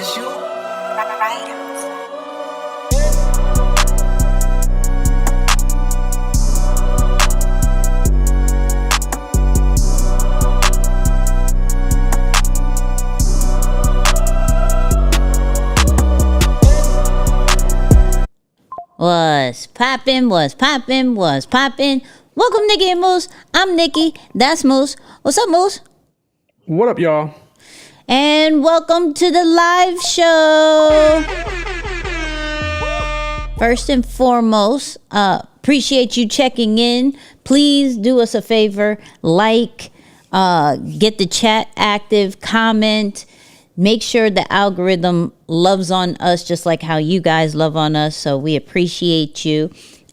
Was poppin'. Welcome, Nicky and Moose. I'm Nicky. That's Moose. What's up, Moose? What up, y'all? And welcome to the live show. First and foremost, appreciate you checking in. Please do us a favor, like, get the chat active, comment. Make sure the algorithm loves on us just like how you guys love on us. So we appreciate you.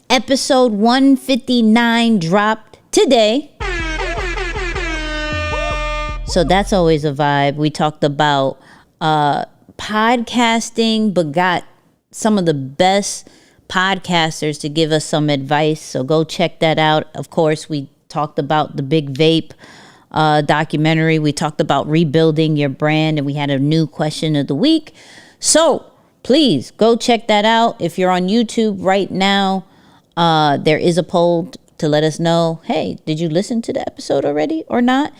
Episode 159 dropped today. So that's always a vibe. We talked about podcasting, but got some of the best podcasters to give us some advice. So go check that out. Of course, we talked about the Big Vape documentary. We talked about rebuilding your brand, and we had a new question of the week. So please go check that out. If you're on YouTube right now, there is a poll to let us know, hey, did you listen to the episode already or not?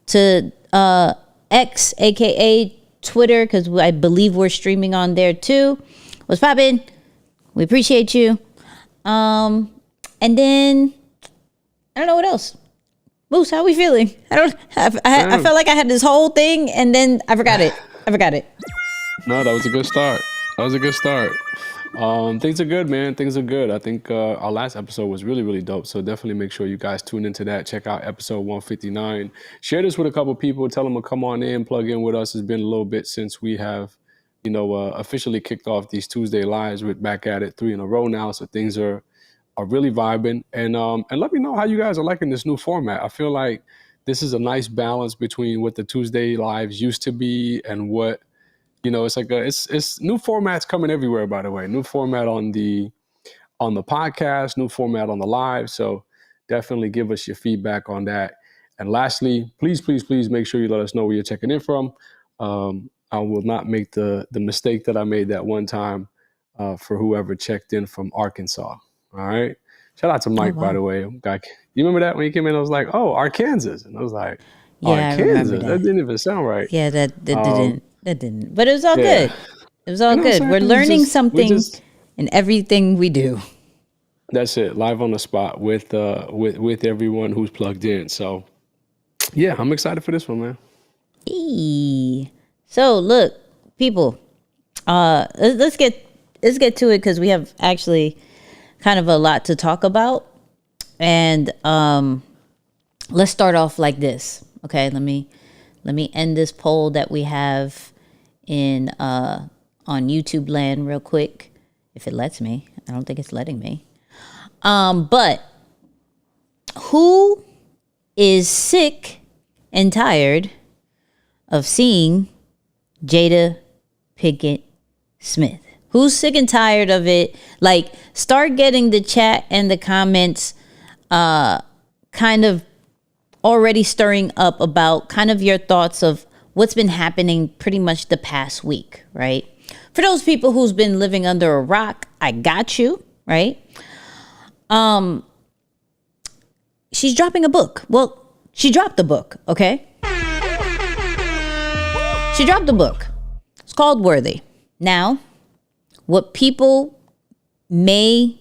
To X, aka Twitter, because I believe we're streaming on there too. What's poppin'? We appreciate you. And then I don't know what else. Moose, how are we feeling? I felt like I had this whole thing and then I forgot it. No, that was a good start. Things are good, man. Things are good. I think our last episode was really, really dope. So definitely make sure you guys tune into that. Check out episode 159. Share this with a couple people. Tell them to come on in, plug in with us. It's been a little bit since we have, officially kicked off these Tuesday lives. We're back at it 3 in a row now. So things are really vibing. And let me know how you guys are liking this new format. I feel like this is a nice balance between what the Tuesday lives used to be and what, it's like it's new formats coming everywhere, by the way. New format on the podcast, new format on the live. So definitely give us your feedback on that. And lastly, please make sure you let us know where you're checking in from. I will not make the mistake that I made that one time for whoever checked in from Arkansas. All right. Shout out to Mike, by the way. You remember that when he came in? I was like, oh, Arkansas. And I was like, Arkansas? That didn't even sound right. Yeah, that didn't. But it was all good. It was all good. We're learning something in everything we do. That's it. Live on the spot with everyone who's plugged in. So, yeah, I'm excited for this one, man. So, look, people, let's get to it because we have actually kind of a lot to talk about. And let's start off like this. Okay, let me end this poll that we have in on YouTube land real quick, if it lets me. I don't think it's letting me. But who is sick and tired of seeing Jada Pinkett Smith? Who's sick and tired of it? Like, start getting the chat and the comments kind of already stirring up about kind of your thoughts of what's been happening pretty much the past week, right? For those people who's been living under a rock, I got you, right? She's dropping a book. Well, she dropped the book, okay? She dropped the book. It's called Worthy. Now, what people may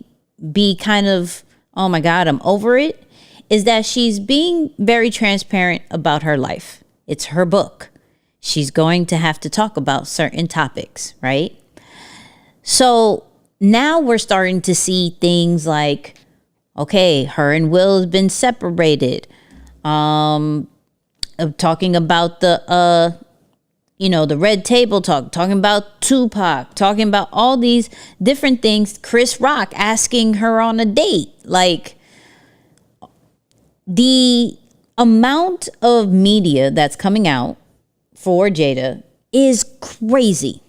be kind of, oh my God, I'm over it, is that she's being very transparent about her life. It's her book. She's going to have to talk about certain topics, right? So now we're starting to see things like, okay, her and Will has been separated. Talking about the red table talk, talking about Tupac, talking about all these different things. Chris Rock asking her on a date. Like, the amount of media that's coming out for Jada is crazy.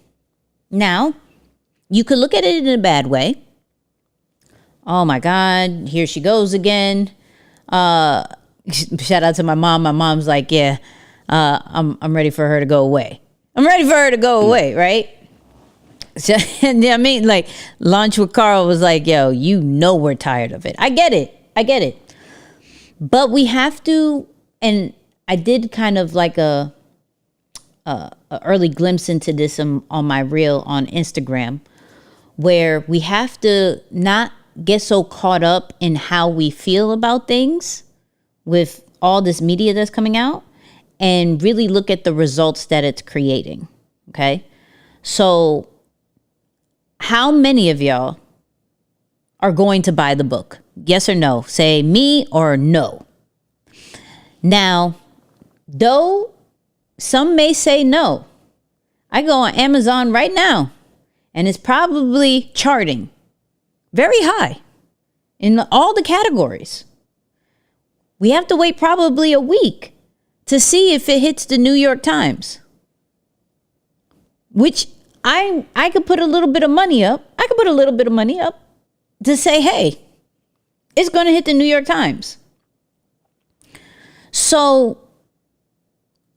Now, you could look at it in a bad way. Oh my God, here she goes again. Shout out to my mom. My mom's like, yeah, I'm ready for her to go away. I'm ready for her to go away, right? So, and I mean, like, Lunch with Carl was like, yo, you know we're tired of it. I get it. But we have to, and I did kind of like a early glimpse into this on my reel on Instagram, where we have to not get so caught up in how we feel about things with all this media that's coming out and really look at the results that it's creating. Okay. So how many of y'all are going to buy the book? Yes or no? Say me or no. Now, though some may say no, I go on Amazon right now and it's probably charting very high in all the categories. We have to wait probably a week to see if it hits the New York Times, which I could put a little bit of money up. I could put a little bit of money up to say, hey, it's going to hit the New York Times. So,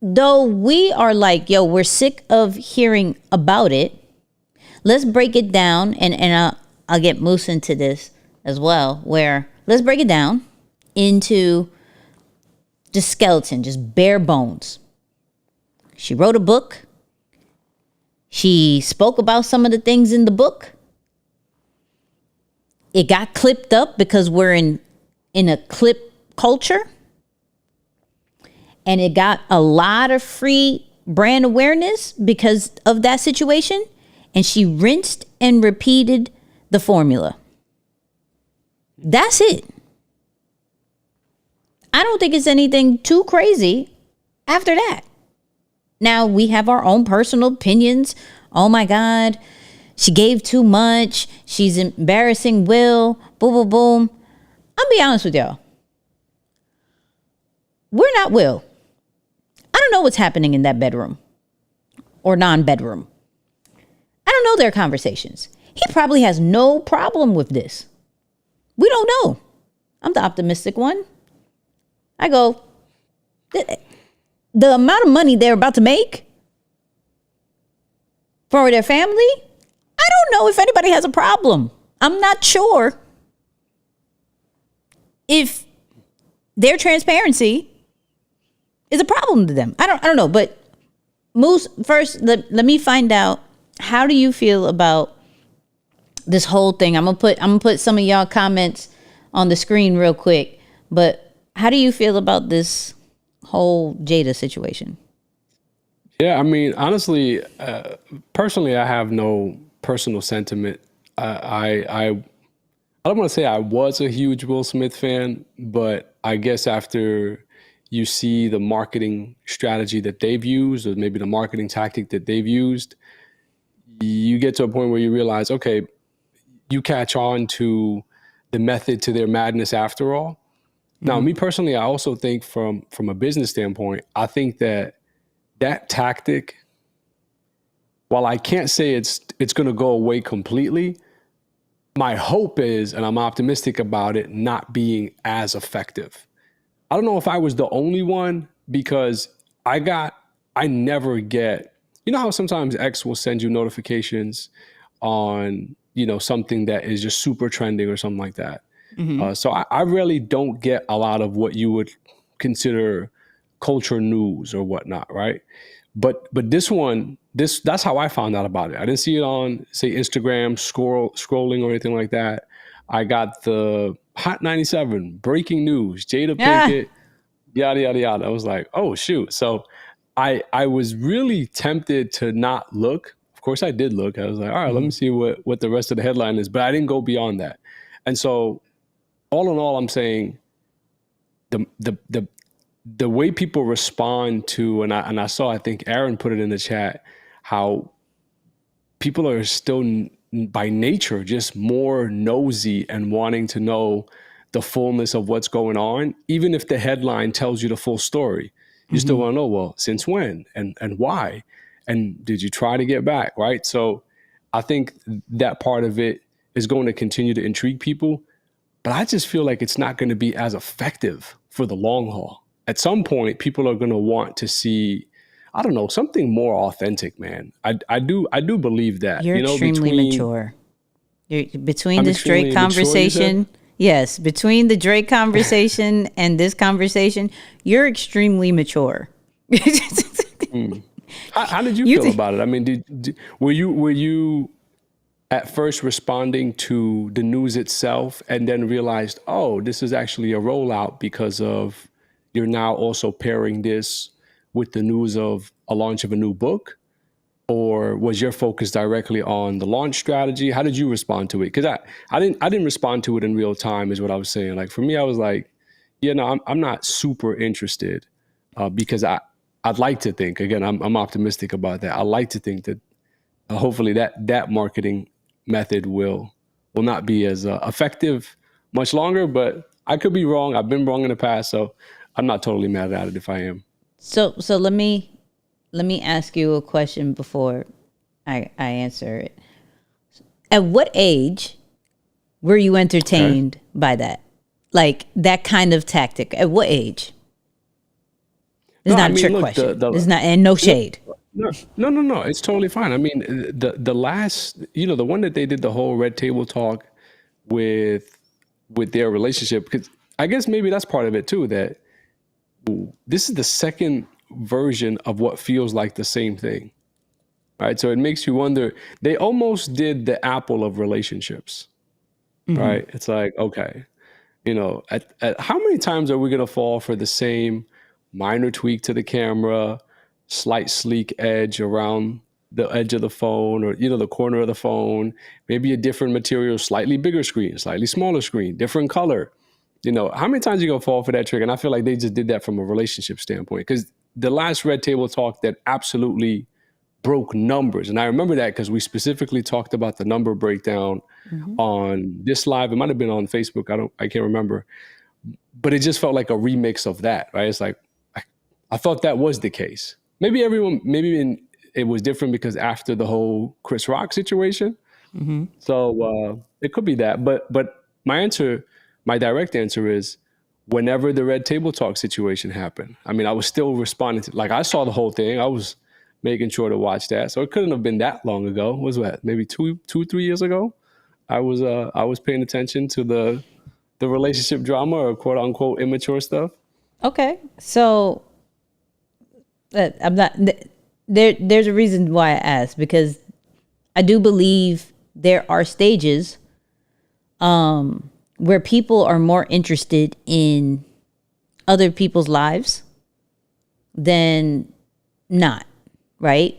though we are like, yo, we're sick of hearing about it, let's break it down. And I'll get Moose into this as well, where let's break it down into just skeleton, just bare bones. She wrote a book. She spoke about some of the things in the book. It got clipped up because we're in a clip culture. And it got a lot of free brand awareness because of that situation. And she rinsed and repeated the formula. That's it. I don't think it's anything too crazy after that. Now, we have our own personal opinions. Oh, my God. She gave too much. She's embarrassing Will. Boom, boom, boom. I'll be honest with y'all. We're not Will. I don't know what's happening in that bedroom or non-bedroom. I don't know their conversations. He probably has no problem with this. We don't know. I'm the optimistic one. I go, the amount of money they're about to make for their family, I don't know if anybody has a problem. I'm not sure if their transparency is a problem to them. I don't know. But Moose, first, let me find out, how do you feel about this whole thing? I'm gonna put some of y'all comments on the screen real quick. But how do you feel about this whole Jada situation? Yeah, I mean, honestly, personally, I have no personal sentiment. I don't want to say I was a huge Will Smith fan, but I guess after you see the marketing strategy that they've used, or maybe the marketing tactic that they've used, you get to a point where you realize, okay, you catch on to the method to their madness after all. Now, me personally, I also think from a business standpoint, I think that tactic, while I can't say it's going to go away completely, my hope is, and I'm optimistic about it, not being as effective. I don't know if I was the only one, because I never get, you know how sometimes X will send you notifications on, something that is just super trending or something like that. So I really don't get a lot of what you would consider culture news or whatnot, right? But this one, that's how I found out about it. I didn't see it on, say, Instagram scrolling or anything like that. I got the Hot 97 breaking news, Jada Pinkett, yada yada yada. I was like, oh shoot. So I was really tempted to not look. Of course, I did look. I was like, all right, let me see what the rest of the headline is. But I didn't go beyond that. And so, all in all, I'm saying the way people respond to, and I saw, I think Aaron put it in the chat, how people are still by nature just more nosy and wanting to know the fullness of what's going on, even if the headline tells you the full story. You still want to know, well, since when and why? And did you try to get back, right? So I think that part of it is going to continue to intrigue people. But I just feel like it's not going to be as effective for the long haul. At some point, people are going to want to see I don't know, something more authentic, man. I do believe that. You're extremely mature. Between I'm this Drake extremely immature, you said? conversation, yes, between the Drake conversation and this conversation, you're extremely mature. How did you You feel think about it? I mean, were you at first responding to the news itself and then realized, oh, this is actually a rollout because of you're now also pairing this with the news of a launch of a new book? Or was your focus directly on the launch strategy? How did you respond to it? Because I didn't respond to it in real time, is what I was saying. Like for me, I was like, yeah, no, I'm not super interested because I'd like to think, again, I'm optimistic about that. I like to think that hopefully that marketing method will not be as effective much longer, but I could be wrong. I've been wrong in the past, so I'm not totally mad at it if I am. so? So let me ask you a question before I answer it. At what age were you Okay. entertained by that? Like that kind of tactic? At what age? It's No, I not a mean, trick look, question. It's not, and no no, shade. no. It's totally fine. I mean, the last, the one that they did the whole red table talk with their relationship, because I guess maybe that's part of it too. That this is the second version of what feels like the same thing, right? So it makes you wonder. They almost did the Apple of relationships, right? It's like, okay, at how many times are we going to fall for the same minor tweak to the camera, slight sleek edge around the edge of the phone, or the corner of the phone, maybe a different material, slightly bigger screen, slightly smaller screen, different color. How many times are you going to fall for that trick? And I feel like they just did that from a relationship standpoint, because the last red table talk that absolutely broke numbers. And I remember that because we specifically talked about the number breakdown Mm-hmm. on this live. It might have been on Facebook. I can't remember, but it just felt like a remix of that, right? It's like, I thought that was the case. It was different because after the whole Chris Rock situation. Mm-hmm. So it could be that. But my direct answer is whenever the red table talk situation happened, I mean, I was still responding to, like, I saw the whole thing. I was making sure to watch that. So it couldn't have been that long ago. What was that? Maybe 3 years ago? I was paying attention to the relationship drama or quote unquote immature stuff. Okay, so I'm not there. There's a reason why I asked, because I do believe there are stages where people are more interested in other people's lives than not. Right?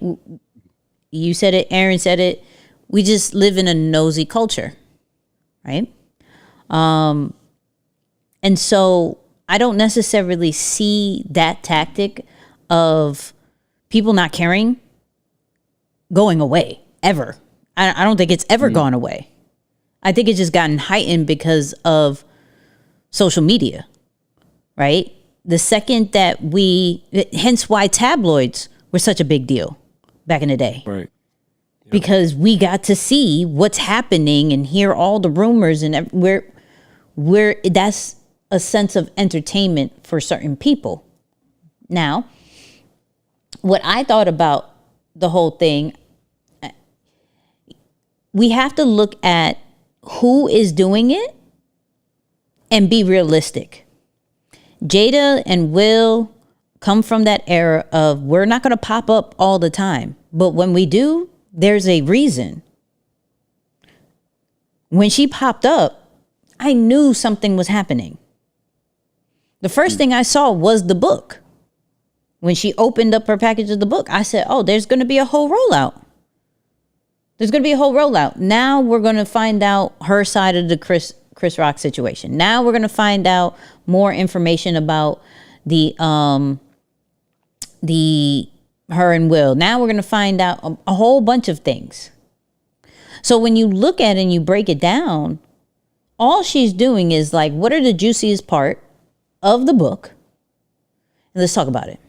You said it. Aaron said it. We just live in a nosy culture, right? And so I don't necessarily see that tactic of people not caring going away ever. I don't think it's ever gone away. I think it's just gotten heightened because of social media, right? The second that hence why tabloids were such a big deal back in the day, Right. because we got to see what's happening and hear all the rumors, and where that's a sense of entertainment for certain people. Now, what I thought about the whole thing, we have to look at who is doing it and be realistic. Jada and Will come from that era of, we're not going to pop up all the time, but when we do, there's a reason. When she popped up, I knew something was happening. The first thing I saw was the book. When she opened up her package of the book, I said, oh, there's going to be a whole rollout. There's going to be a whole rollout. Now we're going to find out her side of the Chris Rock situation. Now we're going to find out more information about the her and Will. Now we're going to find out a whole bunch of things. So when you look at it and you break it down, all she's doing is like, what are the juiciest part of the book? And let's talk about it.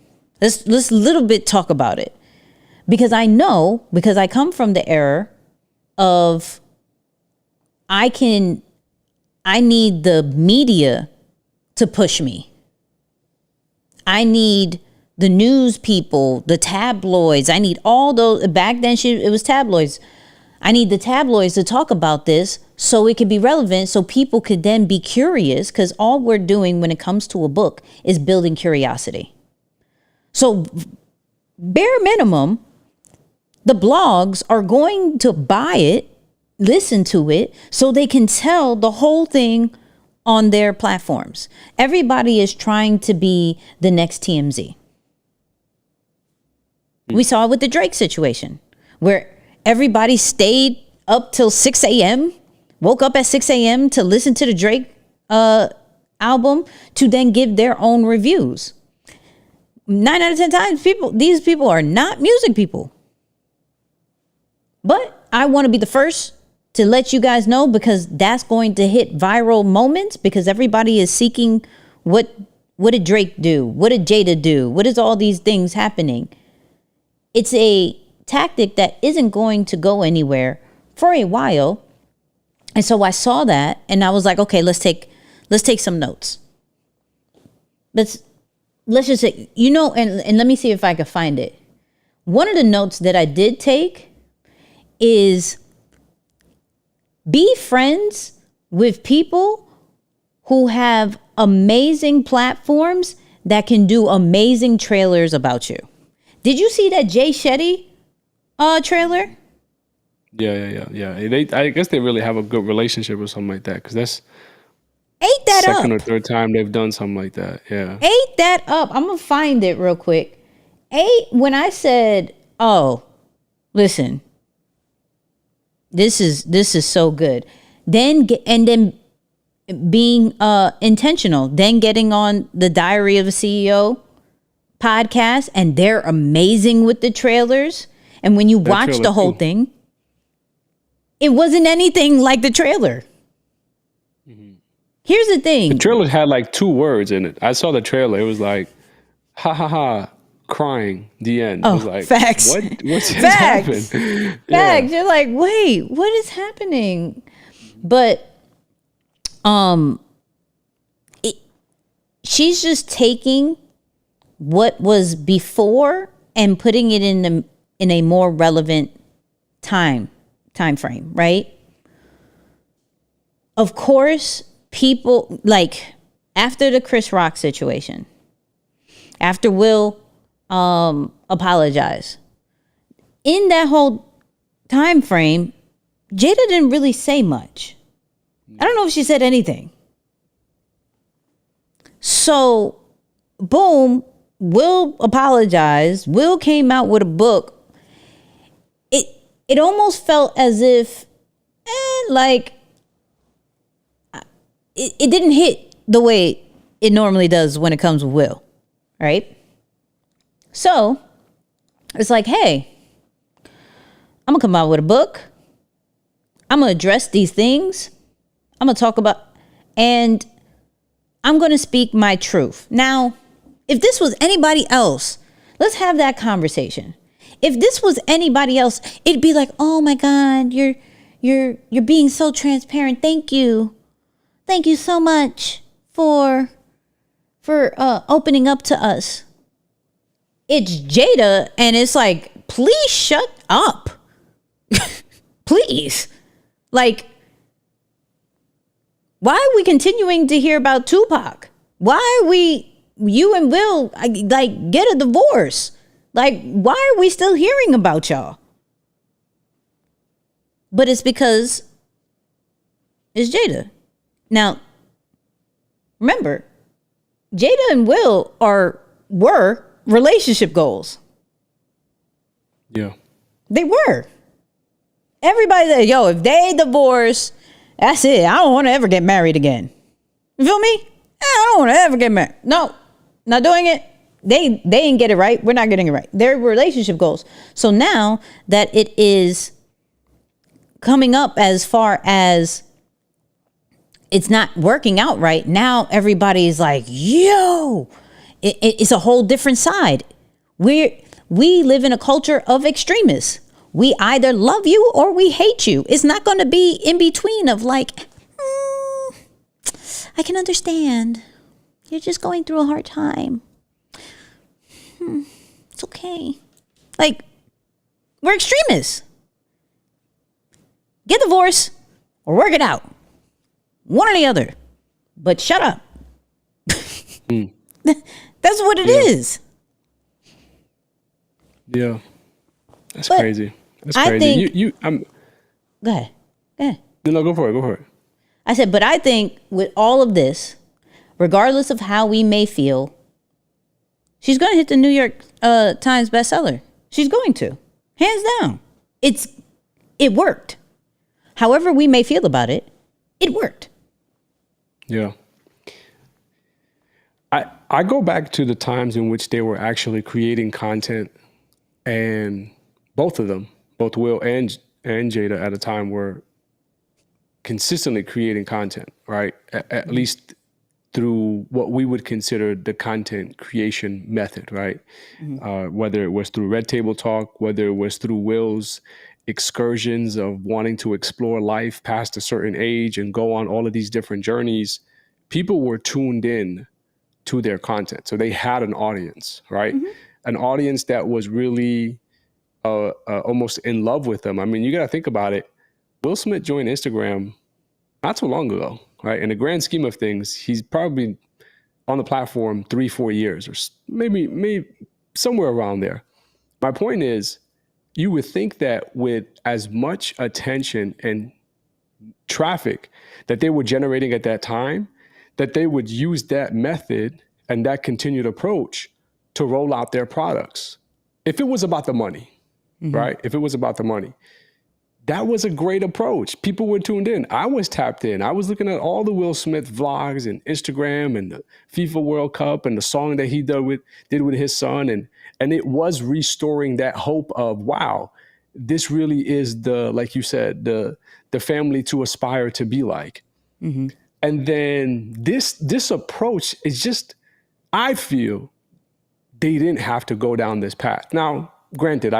Let's little bit talk about it. Because I know, because I come from the era of I need the media to push me. I need the news people, the tabloids. I need all those. Back then, it was tabloids. I need the tabloids to talk about this so it could be relevant, so people could then be curious, because all we're doing when it comes to a book is building curiosity. So bare minimum, the blogs are going to buy it, listen to it, so they can tell the whole thing on their platforms. Everybody is trying to be the next TMZ. We saw it with the Drake situation, where everybody stayed up till 6 a.m., woke up at 6 a.m. to listen to the Drake album, to then give their own reviews. 9 out of 10 times, these people are not music people. But I want to be the first to let you guys know, because that's going to hit viral moments, because everybody is seeking what did Drake do? What did Jada do? What is all these things happening? It's a tactic that isn't going to go anywhere for a while. And so I saw that and I was like, okay, let's take some notes. Let's just say, and let me see if I can find it. One of the notes that I did take is be friends with people who have amazing platforms that can do amazing trailers about you. Did you see that Jay Shetty trailer? Yeah. I guess they really have a good relationship or something like that, because that's ate that second up. or third time they've done something like that. Yeah. Ate that up. I'm gonna find it real quick. When I said, "Oh, listen, this is so good," then being intentional, then getting on the Diary of a CEO podcast, and they're amazing with the trailers. And when you watch the whole thing, it wasn't anything like the trailer. Mm-hmm. Here's the thing. The trailer had like 2 words in it. I saw the trailer. It was like, ha ha ha, crying, the end. Oh, I was like, facts. What's happened? Facts. Yeah. You're like, wait, what is happening? But she's just taking what was before and putting it in a more relevant time frame, right? Of course, people, like after the Chris Rock situation, after Will apologized, in that whole time frame, Jada didn't really say much. I don't know if she said anything. So, boom, Will apologized. Will came out with a book. It almost felt as if, it didn't hit the way it normally does when it comes with Will, right? So, it's like, hey, I'm gonna come out with a book. I'm gonna address these things. I'm gonna talk about, and I'm gonna speak my truth. Now, if this was anybody else, let's have that conversation. If this was anybody else, it'd be like, oh my God, you're being so transparent. Thank you. Thank you so much for opening up to us. It's Jada, and it's like, please shut up. Please. Like, why are we continuing to hear about Tupac? Why are you and Will, get a divorce? Like, why are we still hearing about y'all? But it's because it's Jada. Now, remember, Jada and Will were relationship goals. Yeah. They were. Everybody said, yo, if they divorce, that's it. I don't want to ever get married again. You feel me? I don't want to ever get married. No, not doing it. They didn't get it right. We're not getting it right. They're relationship goals. So now that it is coming up as far as it's not working out right, now everybody's like, yo, it's a whole different side. We live in a culture of extremists. We either love you or we hate you. It's not going to be in between of like, I can understand. You're just going through a hard time. it's okay. Like, we're extremists. Get divorced or work it out. One or the other. But shut up. That's what it is. Yeah. That's crazy. That's crazy. Go ahead. No, go for it. I said, but I think with all of this, regardless of how we may feel, she's going to hit the New York Times bestseller. She's going to. Hands down. It worked. However we may feel about it, it worked. Yeah. I go back to the times in which they were actually creating content, and both of them, both Will and Jada at a time, were consistently creating content, right? At least through what we would consider the content creation method, right? Whether it was through Red Table Talk, whether it was through Will's excursions of wanting to explore life past a certain age and go on all of these different journeys, people were tuned in to their content. So they had an audience, right? An audience that was really almost in love with them. I mean, you got to think about it. Will Smith joined Instagram not too long ago, right? In the grand scheme of things, he's probably on the platform 3-4 years, or maybe somewhere around there. My point is, you would think that with as much attention and traffic that they were generating at that time, that they would use that method and that continued approach to roll out their products. If it was about the money, right? If it was about the money, that was a great approach. People were tuned in. I was tapped in. I was looking at all the Will Smith vlogs and Instagram and the FIFA World Cup and the song that he did with his son. And it was restoring that hope of, wow, this really is like you said, the family to aspire to be like. And then this approach is just, I feel they didn't have to go down this path. Now, granted,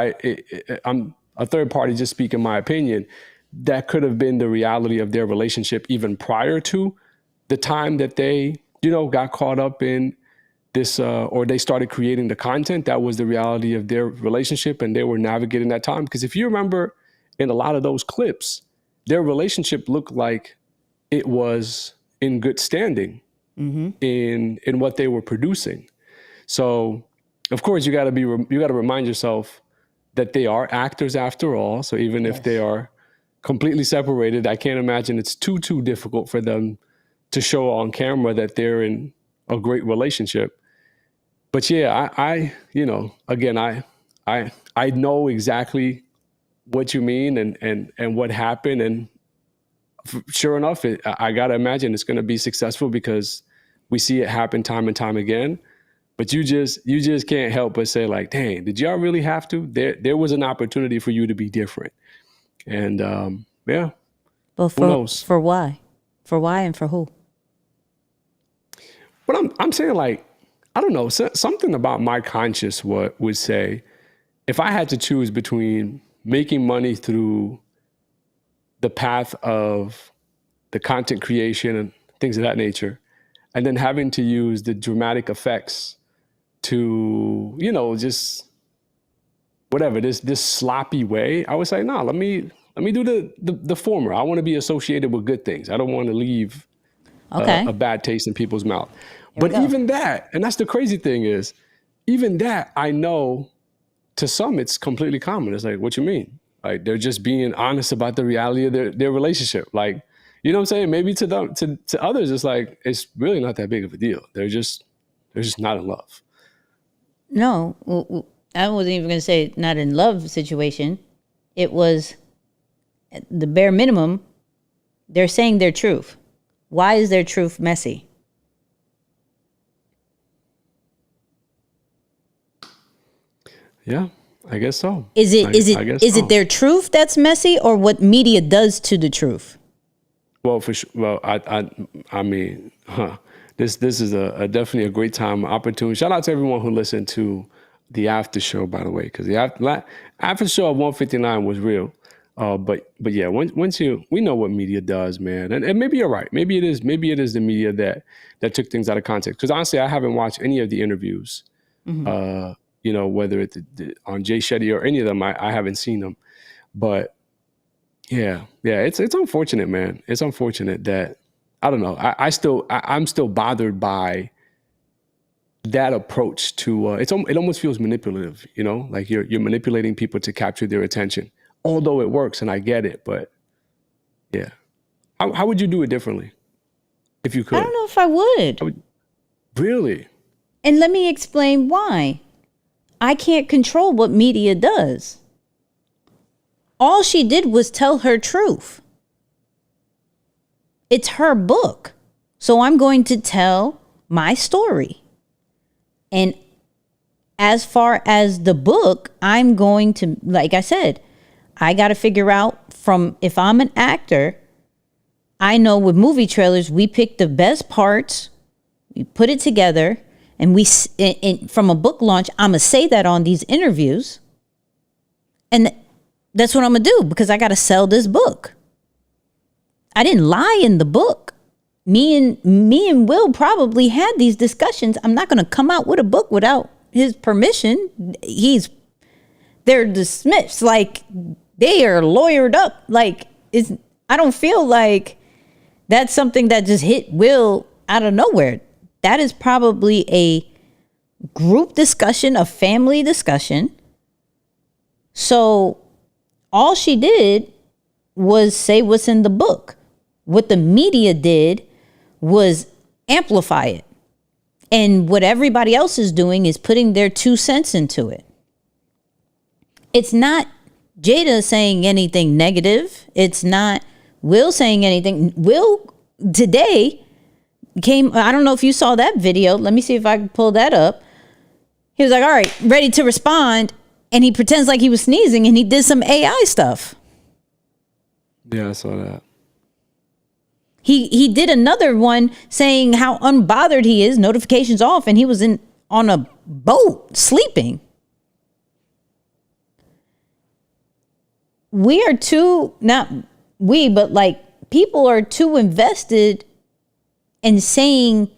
I'm a third party just speaking my opinion. That could have been the reality of their relationship even prior to the time that they, got caught up in this, or they started creating the content. That was the reality of their relationship, and they were navigating that time. Because if you remember in a lot of those clips, their relationship looked like it was in good standing in what they were producing. So, of course, you got to remind yourself that they are actors after all. So even if they are completely separated, I can't imagine it's too difficult for them to show on camera that they're in a great relationship. But yeah, I know exactly what you mean and what happened. And sure enough, I got to imagine it's going to be successful because we see it happen time and time again. But you just can't help but say, like, dang, did y'all really have to? There was an opportunity for you to be different. And yeah. Well, who knows? For why? For why and for who? But I'm saying, like, I don't know, something about my conscience would say, if I had to choose between making money through the path of the content creation and things of that nature, and then having to use the dramatic effects to, just whatever, this sloppy way, I would say, no, let me do the former. I want to be associated with good things. I don't want to leave a bad taste in people's mouth. But even that, and that's the crazy thing is, even that, I know to some it's completely common. It's like, what you mean? Like, they're just being honest about the reality of their relationship. Like, you know what I'm saying? Maybe to them, to others, it's like, it's really not that big of a deal. They're just not in love. No, I wasn't even going to say not in love situation. It was the bare minimum. They're saying their truth. Why is their truth messy? Yeah, I guess so. Is it their truth that's messy, or what media does to the truth? Well, for sure. Well, I mean, this is a definitely a great time, opportunity. Shout out to everyone who listened to the after show, by the way, because the after show of 159 was real. But yeah, once we know what media does, man, and maybe you're right. Maybe it is the media that took things out of context. Because honestly, I haven't watched any of the interviews you know, whether it's on Jay Shetty or any of them. I haven't seen them, but yeah, it's unfortunate, man. It's unfortunate that, I don't know. I'm still bothered by that approach to it almost feels manipulative, you know, like you're manipulating people to capture their attention, although it works, and I get it, but yeah. How would you do it differently if you could? I don't know if I would. Really? And let me explain why. I can't control what media does. All she did was tell her truth. It's her book. So I'm going to tell my story. And as far as the book, I'm going to, like I said, I got to figure out from, if I'm an actor, I know with movie trailers, we pick the best parts, we put it together, and from a book launch, I'm going to say that on these interviews. And that's what I'm going to do, because I got to sell this book. I didn't lie in the book. Me and Will probably had these discussions. I'm not going to come out with a book without his permission. They're the Smiths. Like, they are lawyered up. Like, I don't feel like that's something that just hit Will out of nowhere. That is probably a group discussion, a family discussion. So all she did was say what's in the book. What the media did was amplify it. And what everybody else is doing is putting their 2 cents into it. It's not Jada saying anything negative. It's not Will saying anything. Will today came, I don't know if you saw that video. Let me see if I can pull that up. He was like, all right, ready to respond. And he pretends like he was sneezing, and he did some AI stuff. Yeah, I saw that. He did another one saying how unbothered he is, notifications off, and he was on a boat sleeping. We are too, not we, but like people are too invested in saying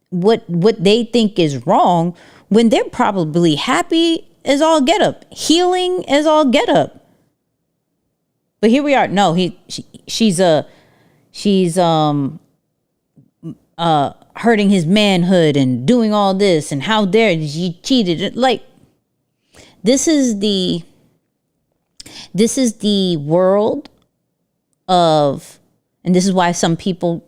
what they think is wrong when they're probably happy as all get up, healing as all get up. But here we are. No, she's hurting his manhood and doing all this, and how dare she cheated. Like, this is the world of, and this is why some people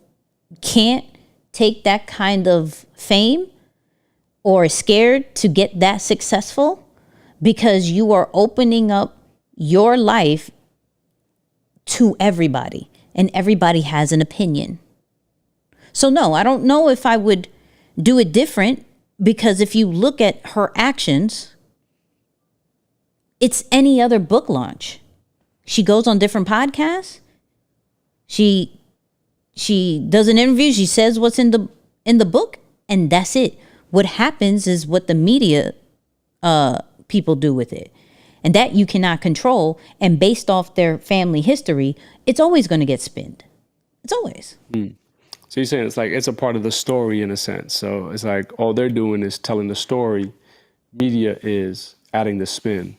can't take that kind of fame or scared to get that successful, because you are opening up your life to everybody, and everybody has an opinion. So no, I don't know if I would do it different, because if you look at her actions, it's any other book launch. She goes on different podcasts. She does an interview. She says what's in the book, and that's it. What happens is what the media people do with it, and that you cannot control. And based off their family history, it's always going to get spinned. It's always. So you're saying it's like it's a part of the story in a sense. So it's like all they're doing is telling the story. Media is adding the spin.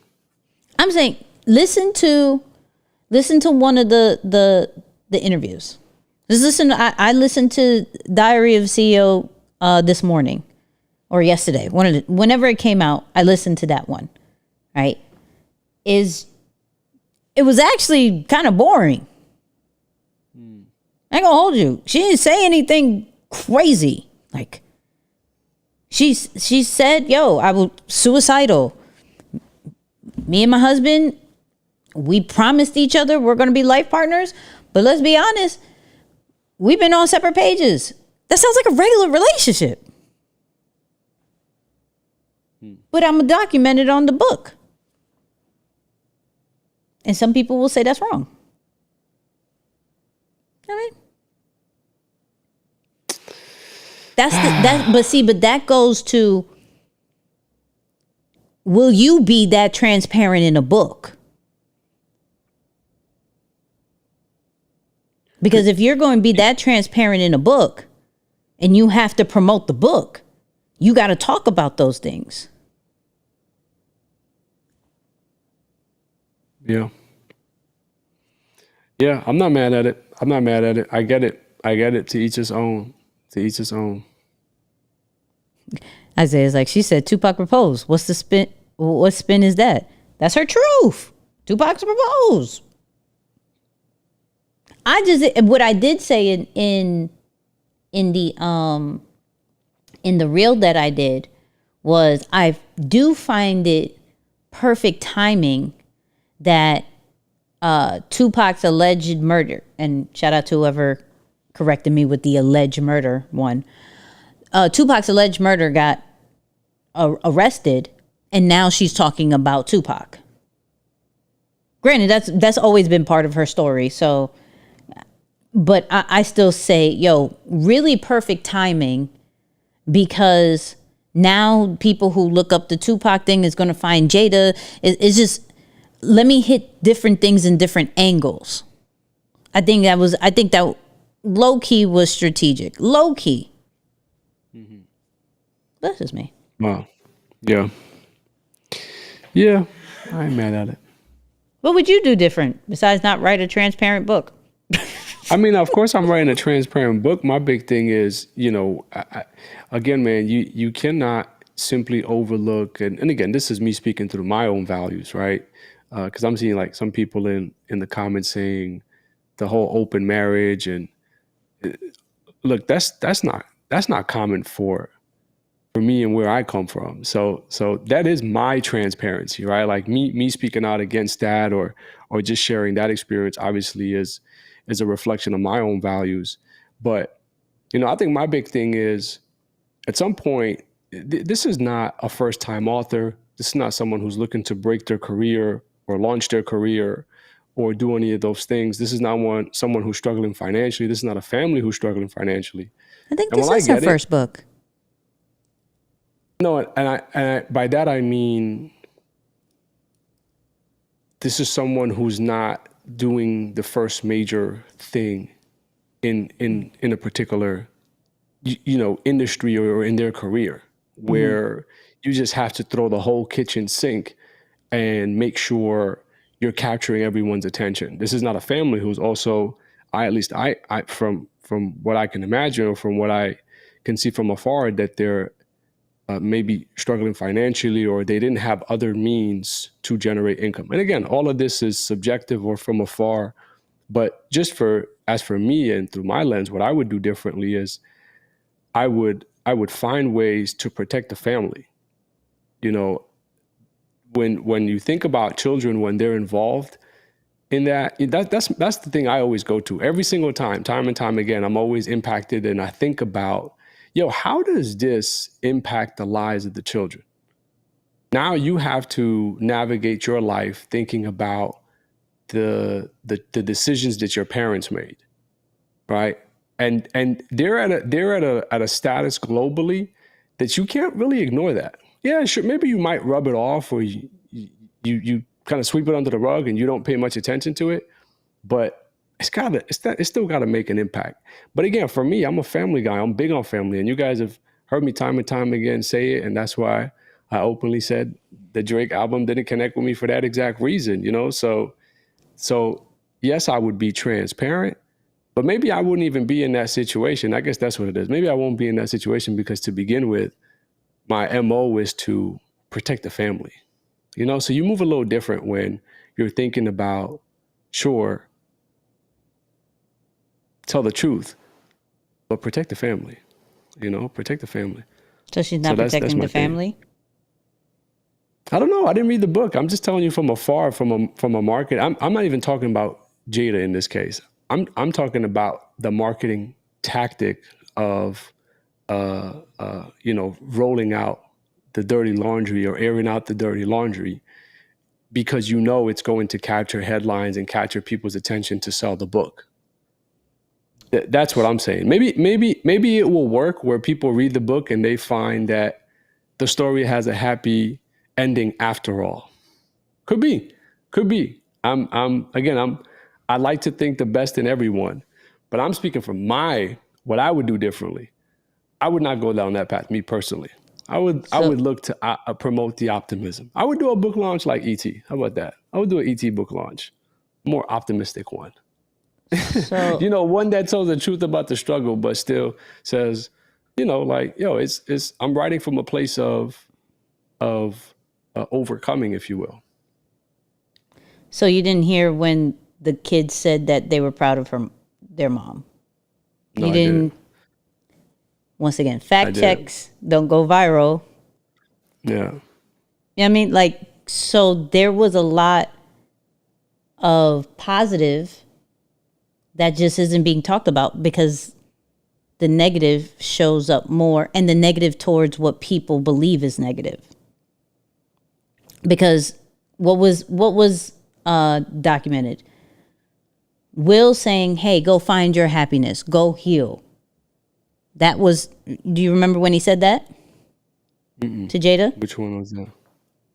I'm saying listen to one of the interviews. I listened to Diary of a CEO this morning or yesterday. Whenever it came out, I listened to that one. Right? It was actually kind of boring. I ain't gonna hold you. She didn't say anything crazy. Like, she said, yo, I was suicidal. Me and my husband, we promised each other we're gonna be life partners, but let's be honest, we've been on separate pages. That sounds like a regular relationship. But I'm gonna document it on the book. And some people will say that's wrong. I mean, but that goes to, will you be that transparent in a book? Because if you're going to be that transparent in a book and you have to promote the book, you got to talk about those things. Yeah. Yeah. I'm not mad at it. I'm not mad at it. I get it. I get it. To each his own. To each his own. Isaiah's like, she said Tupac proposed. What's the spin? What spin is that? That's her truth. Tupac's proposed. What I did say in the reel that I did was I do find it perfect timing that Tupac's alleged murder, and shout out to whoever corrected me with the alleged murder one. Tupac's alleged murder got arrested, and now she's talking about Tupac. Granted, that's always been part of her story. So, but I still say, yo, really perfect timing, because now people who look up the Tupac thing is going to find Jada. It's just, let me hit different things in different angles. I think that low key was strategic. Low key. Mm-hmm. That's just me. Wow. Yeah. Yeah. I ain't mad at it. What would you do different besides not write a transparent book? I mean, of course, I'm writing a transparent book. My big thing is, again, man, you cannot simply overlook, and again, this is me speaking through my own values, right? Because I'm seeing like some people in the comments saying the whole open marriage, and look, that's not common for me and where I come from. So that is my transparency, right? Like me speaking out against that or just sharing that experience obviously is a reflection of my own values. But, I think my big thing is at some point, this is not a first time author. This is not someone who's looking to break their career or launch their career or do any of those things. This is not someone who's struggling financially. This is not a family who's struggling financially. I think this is her first book. No, and I by that I mean this is someone who's not doing the first major thing in a particular industry or in their career, where you just have to throw the whole kitchen sink and make sure you're capturing everyone's attention. This is not a family who's also, I from what I can imagine or from what I can see from afar, that they're maybe struggling financially or they didn't have other means to generate income. And again, all of this is subjective or from afar, but just as for me and through my lens, what I would do differently is I would find ways to protect the family. When you think about children, when they're involved in that's the thing I always go to every single time and time again. I'm always impacted, and I think about, how does this impact the lives of the children? Now you have to navigate your life thinking about the decisions that your parents made, right? And they're at a status globally that you can't really ignore that. Yeah, sure. Maybe you might rub it off, or you kind of sweep it under the rug and you don't pay much attention to it, but it's still got to make an impact. But again, for me, I'm a family guy. I'm big on family, and you guys have heard me time and time again say it, and that's why I openly said the Drake album didn't connect with me for that exact reason. So yes, I would be transparent, but maybe I wouldn't even be in that situation. I guess that's what it is. Maybe I won't be in that situation because to begin with, my MO is to protect the family. So you move a little different when you're thinking about, sure, tell the truth, but protect the family. Protect the family. So she's not protecting the family? I don't know. I didn't read the book. I'm just telling you from afar, from a market. I'm not even talking about Jada in this case. I'm talking about the marketing tactic of rolling out the dirty laundry or airing out the dirty laundry because it's going to capture headlines and capture people's attention to sell the book. That's what I'm saying. Maybe it will work where people read the book and they find that the story has a happy ending after all. Could be. I like to think the best in everyone, but I'm speaking from what I would do differently. I would not go down that path, me personally. I would look to promote the optimism. I would do a book launch like E.T. How about that? I would do an ET book launch, more optimistic one. So One that tells the truth about the struggle, but still says, like, it's I'm writing from a place of overcoming, if you will. so you didn't hear when the kids said that they were proud of their mom. No, You I didn't. Once again, fact checks don't go viral. Yeah. You know what I mean? Like, so there was a lot of positive that just isn't being talked about because the negative shows up more, and the negative towards what people believe is negative. Because what was documented? Will saying, "Hey, go find your happiness, go heal." That was. Do you remember when he said that to Jada? Which one was that?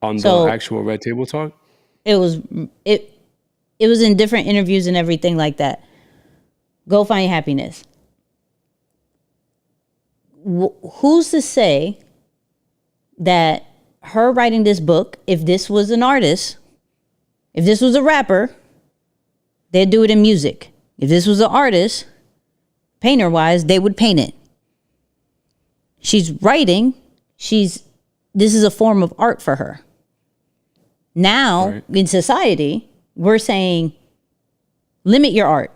On So- the actual Red Table Talk? It was in different interviews and everything like that. Go find your happiness. Who's to say that her writing this book, if this was an artist, if this was a rapper, they'd do it in music. If this was an artist, painter wise, they would paint it. She's writing. This is a form of art for her. Now, Right. in society, we're saying, limit your art.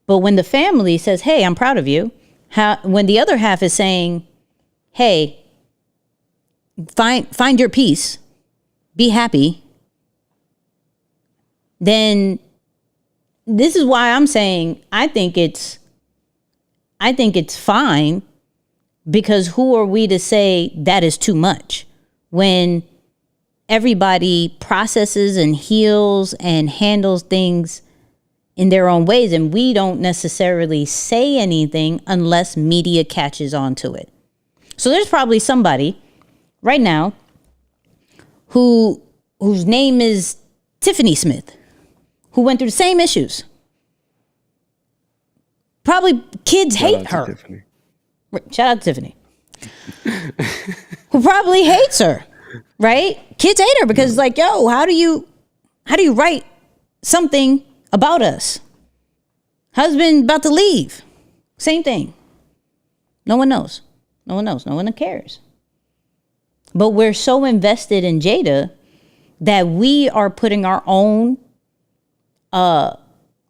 But when the family says, "Hey, I'm proud of you," when the other half is saying, "Hey, find your peace, be happy," then this is why I'm saying I think it's fine, because who are we to say that is too much when everybody processes and heals and handles things in their own ways, and we don't necessarily say anything unless media catches on to it. So there's probably somebody right now whose name is Tiffany Smith, who went through the same issues. Probably kids hate her. Tiffany. Shout out to Tiffany. Who probably hates her, right? Kids hate her because like, yo, how do you write something about us? Husband about to leave. Same thing. No one knows. No one cares. But we're so invested in Jada that we are putting our own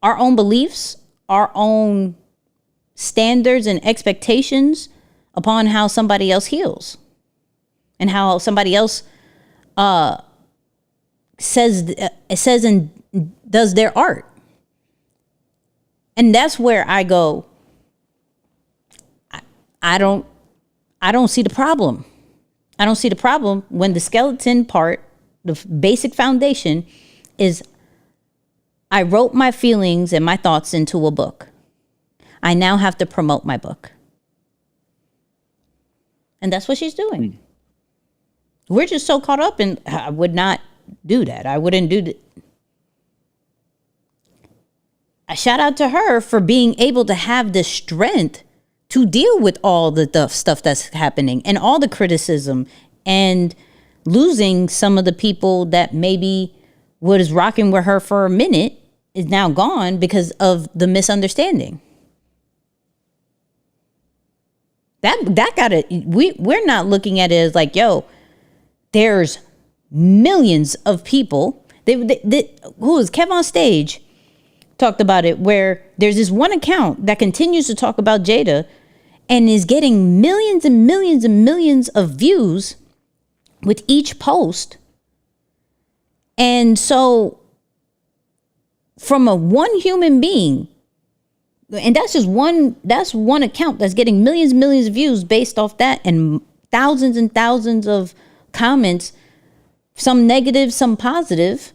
beliefs, our own standards and expectations upon how somebody else heals and how somebody else says and does their art. And that's where I go, I don't see the problem. I don't see the problem when the skeleton part, the basic foundation is I wrote my feelings and my thoughts into a book. I now have to promote my book. And that's what she's doing. We're just so caught up in, I would not do that. I wouldn't do that. A shout out to her for being able to have the strength to deal with all the stuff that's happening and all the criticism, and losing some of the people that maybe was rocking with her for a minute is now gone because of the misunderstanding. That gotta, we're not looking at it as like, yo, there's millions of people. Who is Kev on stage talked about it, where there's this one account that continues to talk about Jada and is getting millions and millions and millions of views with each post. And so from one human being, and that's one account that's getting millions and millions of views based off that, and thousands of comments, some negative, some positive.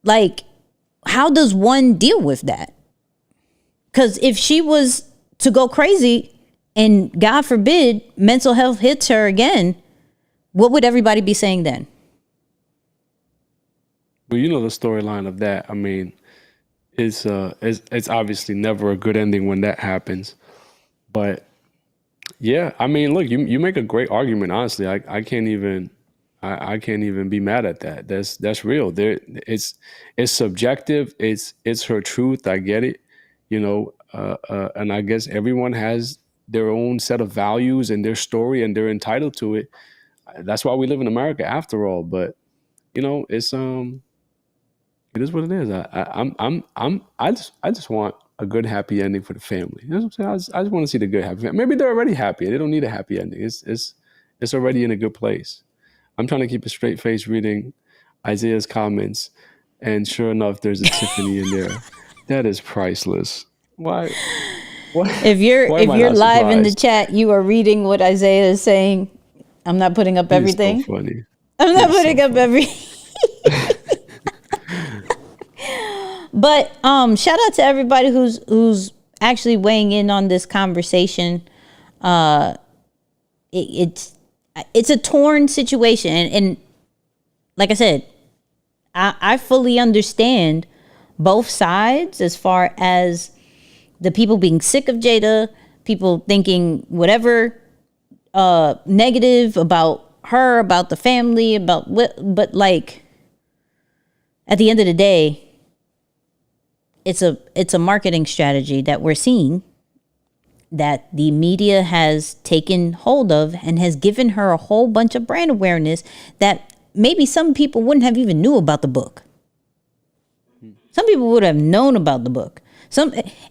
Like, how does one deal with that? Because if she was to go crazy and God forbid mental health hits her again, what would everybody be saying then? Well, you know the storyline of that. I mean, it's obviously never a good ending when that happens. But yeah, I mean, look, you make a great argument. Honestly, I can't even I can't even be mad at that. That's real. It's subjective. It's her truth. I get it. And I guess everyone has their own set of values and their story, and they're entitled to it. That's why we live in America, after all. But it's it is what it is. I just want a good happy ending for the family. You know what I'm saying? I just want to see the good happy family. Maybe they're already happy. They don't need a happy ending. It's already in a good place. I'm trying to keep a straight face reading Isaiah's comments, and sure enough, there's a Tiffany in there. That is priceless. Why? If you're live in the chat, you are reading what Isaiah is saying. I'm not putting up everything. So funny. I'm not putting up everything. But shout out to everybody who's actually weighing in on this conversation. It's a torn situation, and like I said, I fully understand both sides as far as the people being sick of Jada, people thinking whatever negative about her, about the family, but like at the end of the day, it's a marketing strategy that we're seeing that the media has taken hold of and has given her a whole bunch of brand awareness that maybe some people wouldn't have even knew about the book. Some people would have known about the book.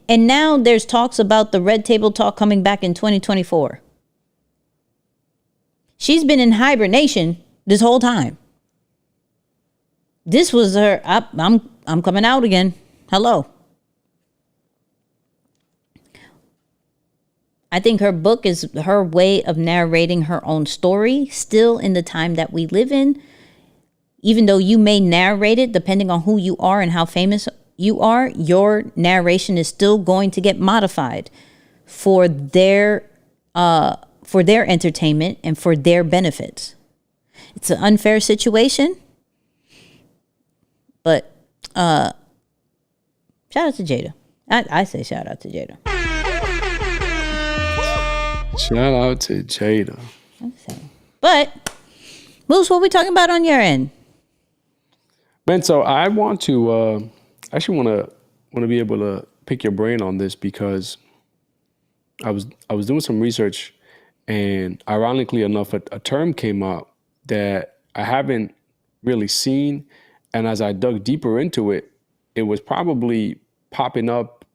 And now there's talks about the Red Table Talk coming back in 2024. She's been in hibernation this whole time. This was her, I'm coming out again. Hello. I think her book is her way of narrating her own story, still in the time that we live in. Even though you may narrate it, depending on who you are and how famous you are, your narration is still going to get modified for their entertainment and for their benefits. It's an unfair situation, but shout out to Jada. I say shout out to Jada. Shout out to Jada. Okay. But Moose, what are we talking about on your end? Man, so I want to actually want to be able to pick your brain on this, because I was doing some research, and ironically enough, a term came up that I haven't really seen, and as I dug deeper into it, it was probably popping up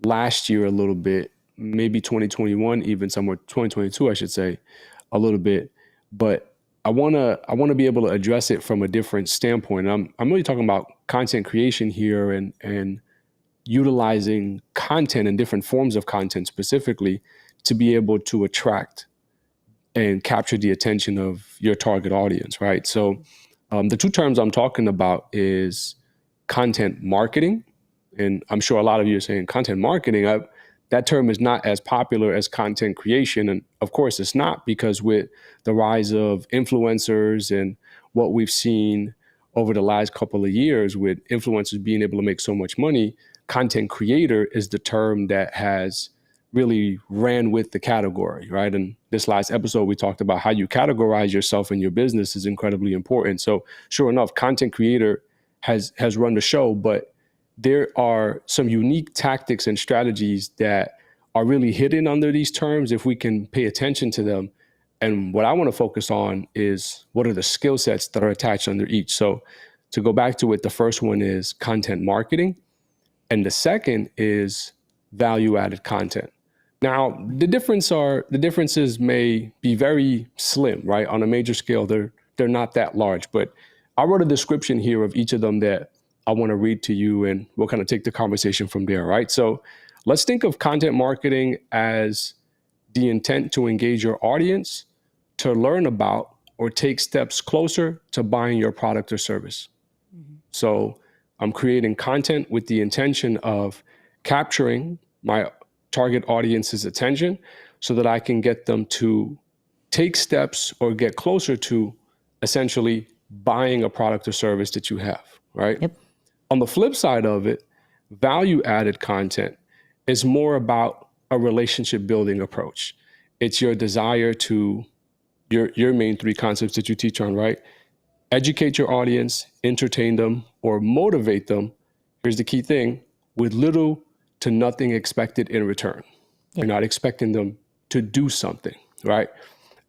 last year a little bit, maybe 2021, even somewhere 2022, I should say, a little bit, but I want to be able to address it from a different standpoint. I'm really talking about content creation here, and utilizing content and different forms of content specifically to be able to attract and capture the attention of your target audience, right? So the two terms I'm talking about is content marketing, and I'm sure a lot of you are saying content marketing. That term is not as popular as content creation. And of course it's not, because with the rise of influencers and what we've seen over the last couple of years with influencers being able to make so much money, content creator is the term that has really ran with the category, right? And this last episode, we talked about how you categorize yourself in your business is incredibly important. So sure enough, content creator has run the show, but there are some unique tactics and strategies that are really hidden under these terms if we can pay attention to them. And what I want to focus on is what are the skill sets that are attached under each. So to go back to it, the first one is content marketing, and the second is value-added content. Now, the differences may be very slim, right? On a major scale, they're not that large, but I wrote a description here of each of them that I want to read to you, and we'll kind of take the conversation from there, right? So let's think of content marketing as the intent to engage your audience, to learn about or take steps closer to buying your product or service. Mm-hmm. So I'm creating content with the intention of capturing my target audience's attention so that I can get them to take steps or get closer to essentially buying a product or service that you have, right? Yep. On the flip side of it, value-added content is more about a relationship building approach. It's your desire to your main three concepts that you teach on, right? Educate your audience, entertain them, or motivate them. Here's the key thing: with little to nothing expected in return. You're not expecting them to do something, right?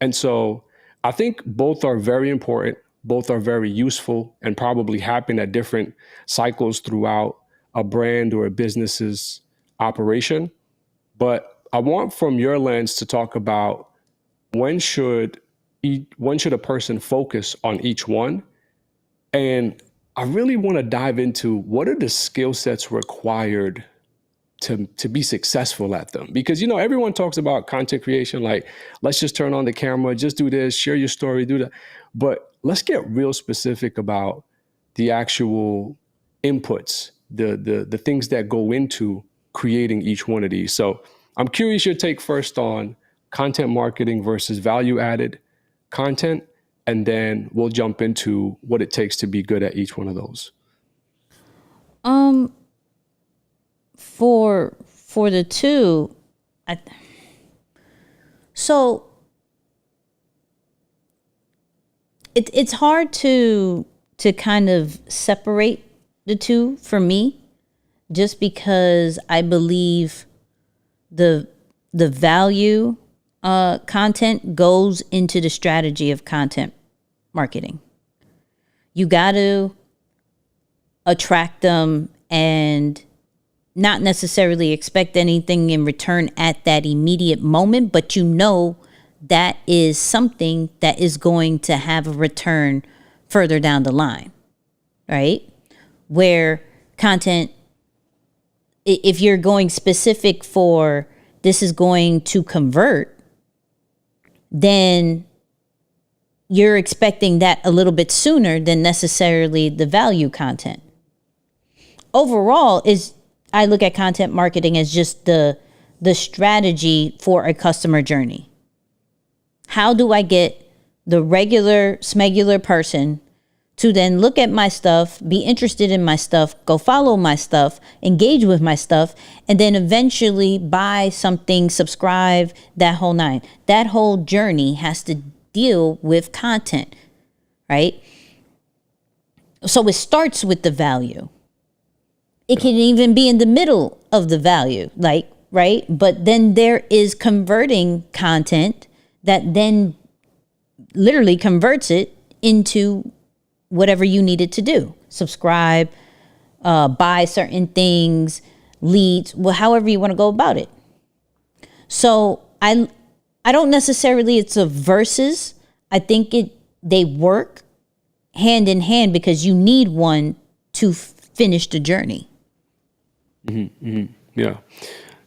And so I think both are very important. Both are very useful and probably happen at different cycles throughout a brand or a business's operation. But I want from your lens to talk about when should when should a person focus on each one? And I really want to dive into what are the skill sets required to be successful at them, because everyone talks about content creation, like let's just turn on the camera, just do this, share your story, do that. But let's get real specific about the actual inputs, the things that go into creating each one of these. So I'm curious your take first on content marketing versus value added content, and then we'll jump into what it takes to be good at each one of those. For the two, so it's hard to kind of separate the two for me, just because I believe the value content goes into the strategy of content marketing. You got to attract them and not necessarily expect anything in return at that immediate moment, but that is something that is going to have a return further down the line, right? Where content, if you're going specific for this is going to convert, then you're expecting that a little bit sooner than necessarily the value content. Overall, I look at content marketing as just the strategy for a customer journey. How do I get the regular, smegular person to then look at my stuff, be interested in my stuff, go follow my stuff, engage with my stuff, and then eventually buy something, subscribe, that whole nine. That whole journey has to deal with content, right? So it starts with the value. It can even be in the middle of the value, right? But then there is converting content that then literally converts it into whatever you need it to do. Subscribe, buy certain things, leads, however you want to go about it. So I don't necessarily, it's a versus. I think they work hand in hand because you need one to finish the journey. Mm-hmm, mm-hmm.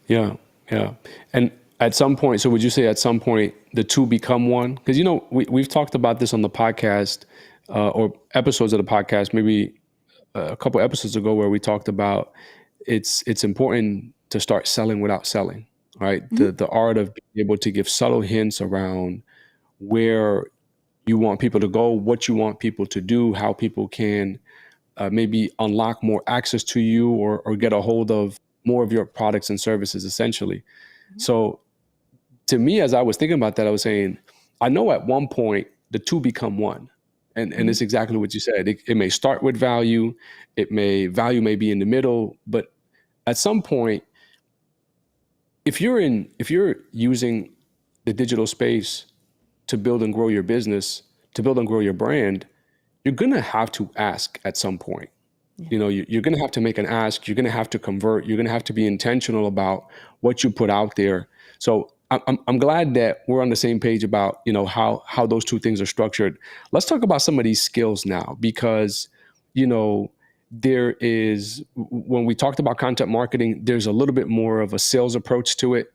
Yeah. And at some point, so would you say at some point the two become one? Because, we've talked about this on the podcast or episodes of the podcast, maybe a couple episodes ago, where we talked about it's important to start selling without selling, right? Mm-hmm. The art of being able to give subtle hints around where you want people to go, what you want people to do, how people can maybe unlock more access to you or get a hold of more of your products and services, essentially. Mm-hmm. So to me, as I was thinking about that, I was saying, I know at one point the two become one. And it's exactly what you said. It may start with value. Value may be in the middle, but at some point, if you're using the digital space to build and grow your business, to build and grow your brand, you're going to have to ask at some point. Yeah. You're going to have to make an ask. You're going to have to convert. You're going to have to be intentional about what you put out there. So I'm glad that we're on the same page about, how those two things are structured. Let's talk about some of these skills now, because, there is, when we talked about content marketing, there's a little bit more of a sales approach to it.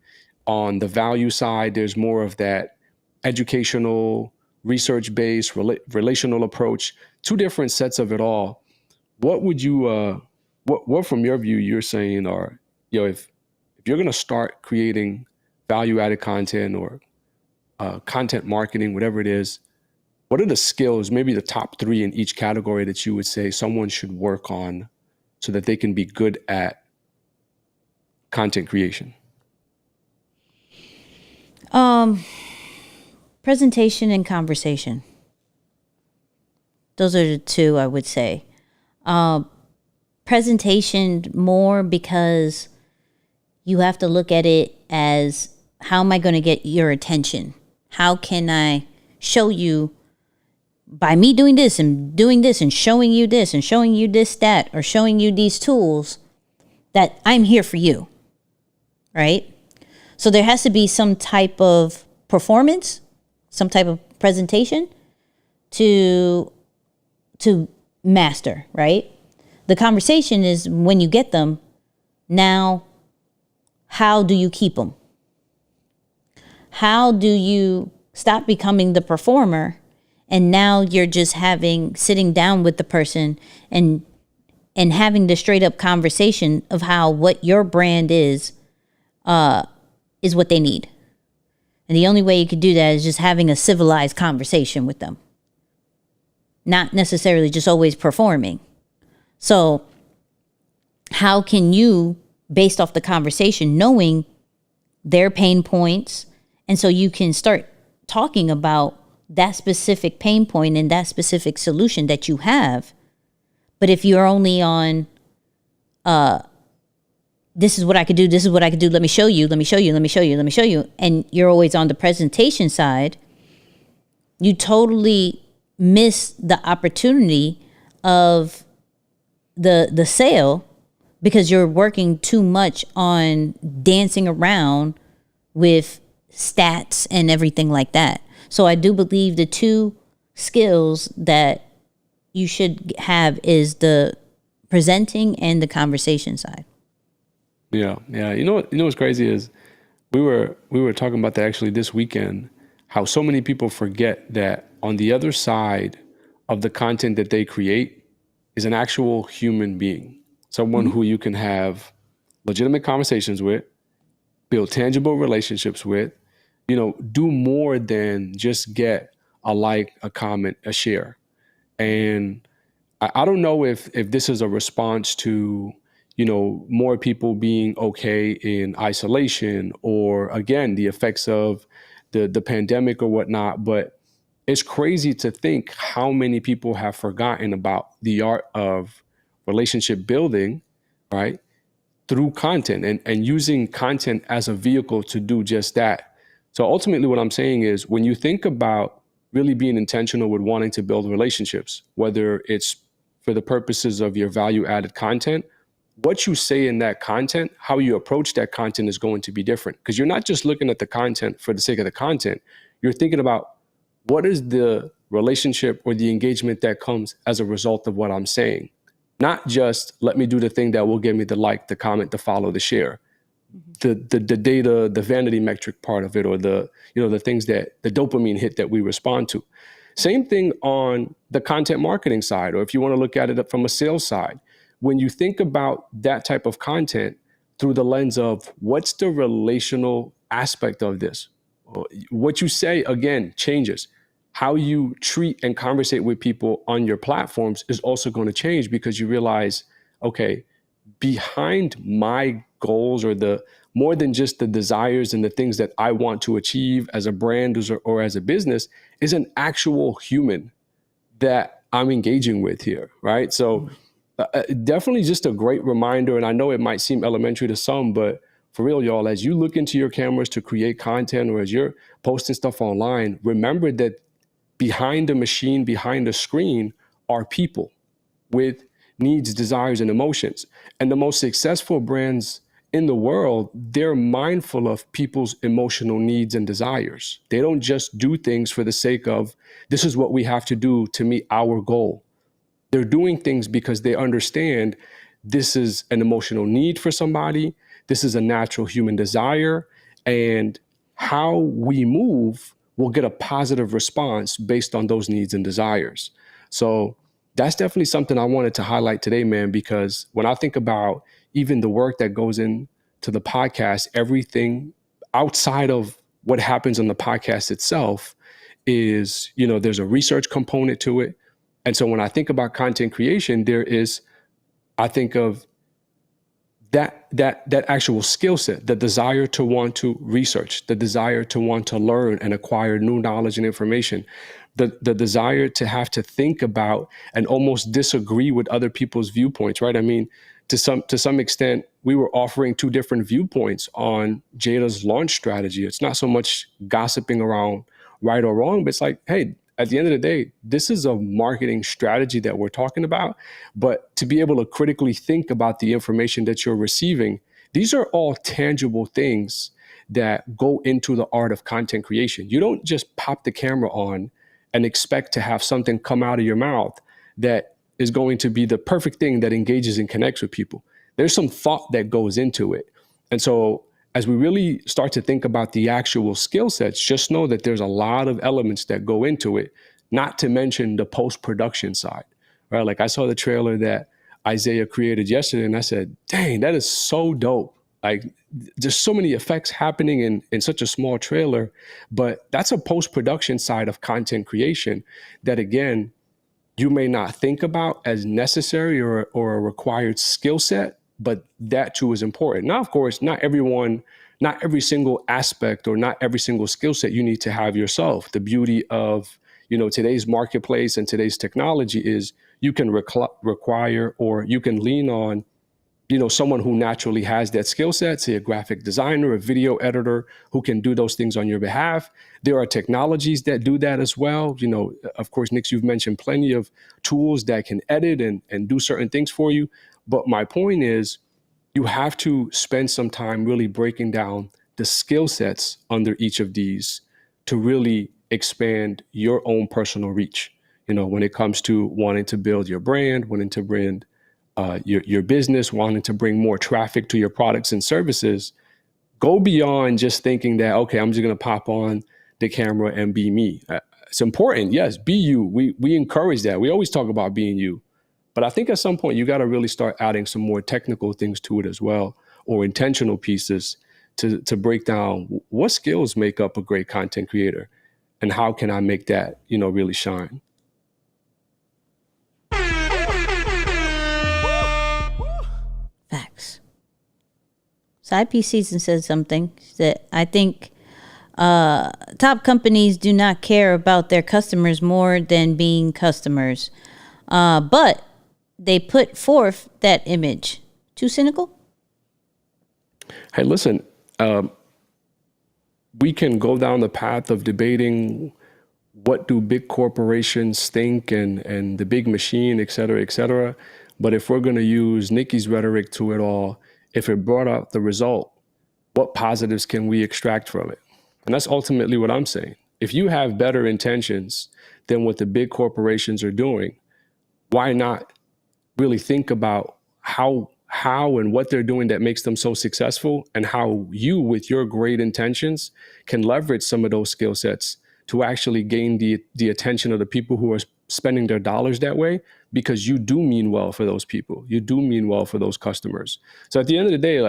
On the value side, there's more of that educational, research-based, relational approach, two different sets of it all. What would you, what from your view you're saying are, if you're going to start creating value-added content or content marketing, whatever it is, what are the skills, maybe the top three in each category, that you would say someone should work on so that they can be good at content creation? Presentation and conversation. Those are the two I would say. Presentation more because you have to look at it as, how am I going to get your attention? How can I show you by me doing this and showing you this and showing you this, that, or showing you these tools that I'm here for you, right? So there has to be some type of performance, some type of presentation to master, right? The conversation is when you get them. Now, how do you keep them? How do you stop becoming the performer, and now you're just sitting down with the person and having the straight up conversation of how what your brand is what they need. And the only way you could do that is just having a civilized conversation with them, not necessarily just always performing. So how can you, based off the conversation, knowing their pain points, and so you can start talking about that specific pain point and that specific solution that you have. But if you're only on, this is what I could do, let me show you, and you're always on the presentation side, you totally miss the opportunity of the sale, because you're working too much on dancing around with stats and everything like that. So I do believe the two skills that you should have is the presenting and the conversation side. Yeah. You know what's crazy is we were talking about that actually this weekend, how so many people forget that on the other side of the content that they create is an actual human being, someone who you can have legitimate conversations with, build tangible relationships with, do more than just get a like, a comment, a share. And I don't know if this is a response to, more people being okay in isolation, or again, the effects of the pandemic or whatnot, but it's crazy to think how many people have forgotten about the art of relationship building, right? Through content and using content as a vehicle to do just that. So ultimately what I'm saying is, when you think about really being intentional with wanting to build relationships, whether it's for the purposes of your value added content, what you say in that content, how you approach that content is going to be different, because you're not just looking at the content for the sake of the content. You're thinking about, what is the relationship or the engagement that comes as a result of what I'm saying? Not just let me do the thing that will give me the like, the comment, the follow, the share, the data, the vanity metric part of it, or the things that the dopamine hit that we respond to. Same thing on the content marketing side, or if you want to look at it from a sales side. When you think about that type of content through the lens of, what's the relational aspect of this? What you say, again, changes. How you treat and conversate with people on your platforms is also going to change, because you realize, okay, behind my goals, or the more than just the desires and the things that I want to achieve as a brand or as a business, is an actual human that I'm engaging with here, right? So definitely just a great reminder. And I know it might seem elementary to some, but for real, y'all, as you look into your cameras to create content, or as you're posting stuff online, remember that behind the machine, behind the screen, are people with needs, desires, and emotions. And the most successful brands in the world, they're mindful of people's emotional needs and desires. They don't just do things for the sake of, this is what we have to do to meet our goal. They're doing things because they understand this is an emotional need for somebody. This is a natural human desire. And how we move will get a positive response based on those needs and desires. So that's definitely something I wanted to highlight today, man, because when I think about even the work that goes into the podcast, everything outside of what happens on the podcast itself is, there's a research component to it. And so when I think about content creation, I think of that actual skill set, the desire to want to research, the desire to want to learn and acquire new knowledge and information, the desire to have to think about and almost disagree with other people's viewpoints, right? I mean, to some extent, we were offering two different viewpoints on Jada's launch strategy. It's not so much gossiping around right or wrong, but it's like, hey, at the end of the day, this is a marketing strategy that we're talking about. But to be able to critically think about the information that you're receiving, these are all tangible things that go into the art of content creation. You don't just pop the camera on and expect to have something come out of your mouth that is going to be the perfect thing that engages and connects with people. There's some thought that goes into it. And so as we really start to think about the actual skill sets, just know that there's a lot of elements that go into it, not to mention the post-production side, right? Like I saw the trailer that Isaiah created yesterday and I said, dang, that is so dope. Like there's so many effects happening in such a small trailer, but that's a post-production side of content creation that, again, you may not think about as necessary or a required skill set, but that too is important. Now, of course, not every single aspect or not every single skill set you need to have yourself. The beauty of, today's marketplace and today's technology is you can require or you can lean on someone who naturally has that skill set, say a graphic designer, a video editor who can do those things on your behalf. There are technologies that do that as well. Of course, Nick, you've mentioned plenty of tools that can edit and do certain things for you. But my point is, you have to spend some time really breaking down the skill sets under each of these to really expand your own personal reach. When it comes to wanting to build your brand, wanting to brand your business, wanting to bring more traffic to your products and services, go beyond just thinking that, okay, I'm just going to pop on the camera and be me. It's important. Yes, be you. We encourage that. We always talk about being you. But I think at some point, you got to really start adding some more technical things to it as well, or intentional pieces to break down what skills make up a great content creator and how can I make that, really shine. Facts. Side P Season said something that I think top companies do not care about their customers more than being customers. But they put forth that image. Too cynical? Hey, listen, we can go down the path of debating what do big corporations think and the big machine, et cetera, et cetera. But if we're going to use Nicky's rhetoric to it all, if it brought out the result, what positives can we extract from it? And that's ultimately what I'm saying. If you have better intentions than what the big corporations are doing, why not really think about how and what they're doing that makes them so successful, and how you, with your great intentions, can leverage some of those skill sets to actually gain the attention of the people who are spending their dollars that way, because you do mean well for those people. You do mean well for those customers. So at the end of the day,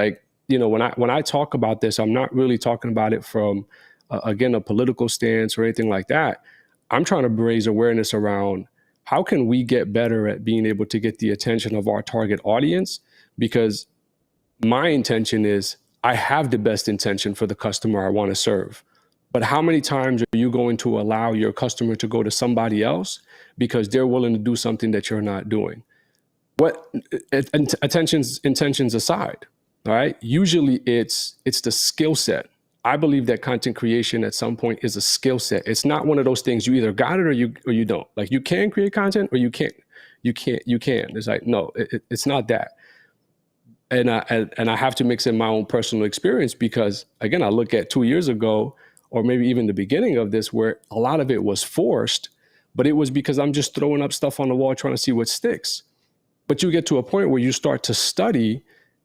when I talk about this, I'm not really talking about it from, again, a political stance or anything like that. I'm trying to raise awareness around how can we get better at being able to get the attention of our target audience? Because my intention is I have the best intention for the customer I want to serve. But how many times are you going to allow your customer to go to somebody else because they're willing to do something that you're not doing? What intentions aside, all right? Usually it's the skill set. I believe that content creation at some point is a skill set. It's not one of those things you either got it or you don't. Like, you can create content or you can't. You can. It's like, no, it's not that. And I have to mix in my own personal experience, because again, I look at 2 years ago, or maybe even the beginning of this, where a lot of it was forced, but it was because I'm just throwing up stuff on the wall trying to see what sticks. But you get to a point where you start to study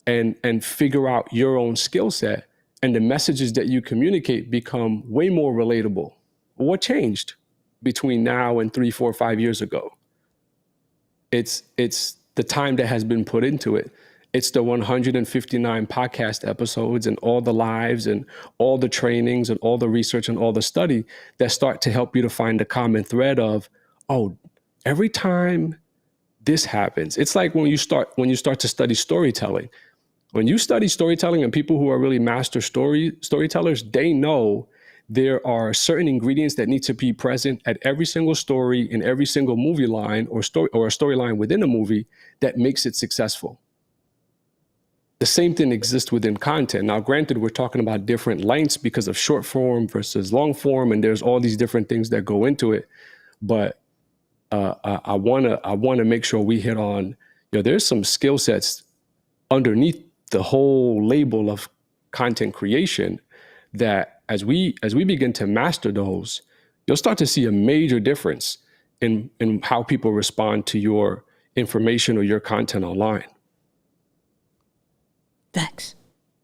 and figure out your own skill set, and the messages that you communicate become way more relatable. What changed between now and 3, 4, 5 years ago? It's the time that has been put into it. It's the 159 podcast episodes and all the lives and all the trainings and all the research and all the study that start to help you to find the common thread of, oh, every time this happens. It's like when you start to study storytelling. When you study storytelling and people who are really master storytellers, they know there are certain ingredients that need to be present at every single story in every single movie line or a storyline within a movie that makes it successful. The same thing exists within content. Now, granted, we're talking about different lengths because of short form versus long form, and there's all these different things that go into it. But I wanna make sure we hit on, there's some skill sets underneath the whole label of content creation that as we begin to master those, you'll start to see a major difference in how people respond to your information or your content online. Facts.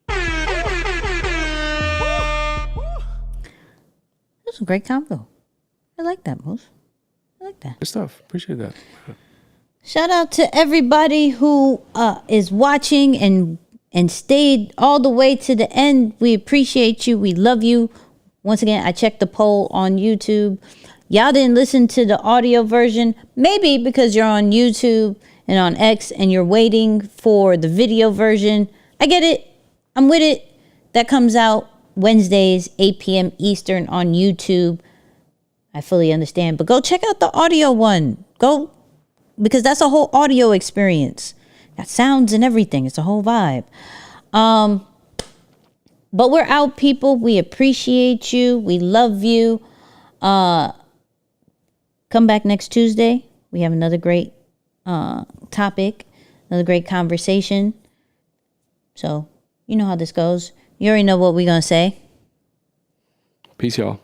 That was a great combo. I like that, Moose. I like that. Good stuff. Appreciate that. Shout out to everybody who is watching and stayed all the way to the end. We appreciate you. We love you. Once again, I checked the poll on YouTube. Y'all didn't listen to the audio version. Maybe because you're on YouTube and on X and you're waiting for the video version. I get it. I'm with it. That comes out Wednesdays, 8 p.m. Eastern on YouTube. I fully understand. But go check out the audio one. Go, because that's a whole audio experience. Got sounds and everything. It's a whole vibe. But we're out, people. We appreciate you. We love you. Come back next Tuesday. We have another great topic, another great conversation. So, you know how this goes. You already know what we're going to say. Peace, y'all.